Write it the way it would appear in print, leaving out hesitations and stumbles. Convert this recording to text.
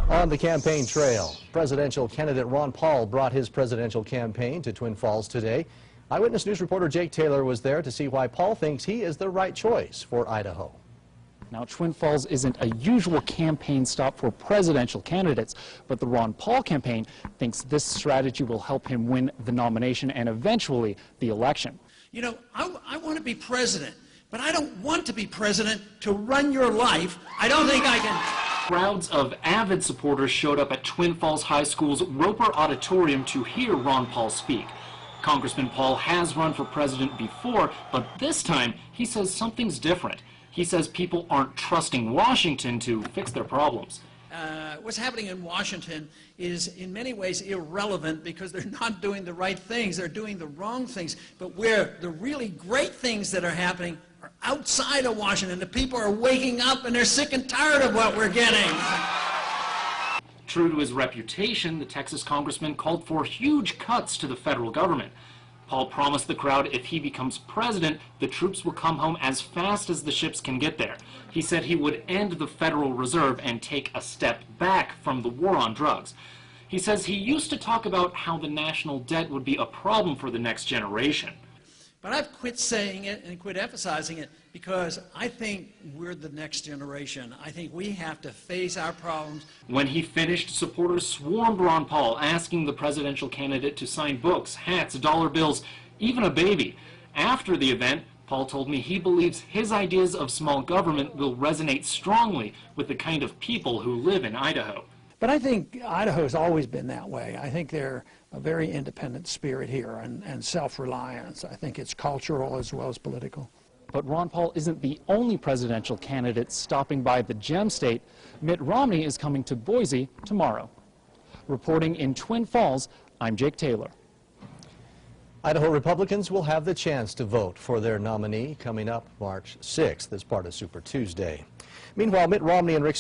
On the campaign trail, presidential candidate Ron Paul brought his presidential campaign to Twin Falls today. Eyewitness News reporter Jake Taylor was there to see why Paul thinks he is the right choice for Idaho. Now, Twin Falls isn't a usual campaign stop for presidential candidates, but the Ron Paul campaign thinks this strategy will help him win the nomination and eventually the election. You know, I want to be president, but I don't want to be president to run your life. I don't think I can. Crowds of avid supporters showed up at Twin Falls High School's Roper Auditorium to hear Ron Paul speak. Congressman Paul has run for president before, but this time he says something's different. He says people aren't trusting Washington to fix their problems. What's happening in Washington is in many ways irrelevant because they're not doing the right things, they're doing the wrong things. But where the really great things that are happening are outside of Washington. The people are waking up and they're sick and tired of what we're getting. True to his reputation, the Texas congressman called for huge cuts to the federal government. Paul promised the crowd if he becomes president, the troops will come home as fast as the ships can get there. He said he would end the Federal Reserve and take a step back from the war on drugs. He says he used to talk about how the national debt would be a problem for the next generation. But I've quit saying it and quit emphasizing it because I think we're the next generation. I think we have to face our problems. When he finished, supporters swarmed Ron Paul, asking the presidential candidate to sign books, hats, dollar bills, even a baby. After the event, Paul told me he believes his ideas of small government will resonate strongly with the kind of people who live in Idaho. But I think Idaho's always been that way. I think they're a very independent spirit here and self-reliance. I think it's cultural as well as political. But Ron Paul isn't the only presidential candidate stopping by the Gem State. Mitt Romney is coming to Boise tomorrow. Reporting in Twin Falls, I'm Jake Taylor. Idaho Republicans will have the chance to vote for their nominee coming up March 6th as part of Super Tuesday. Meanwhile, Mitt Romney and Rick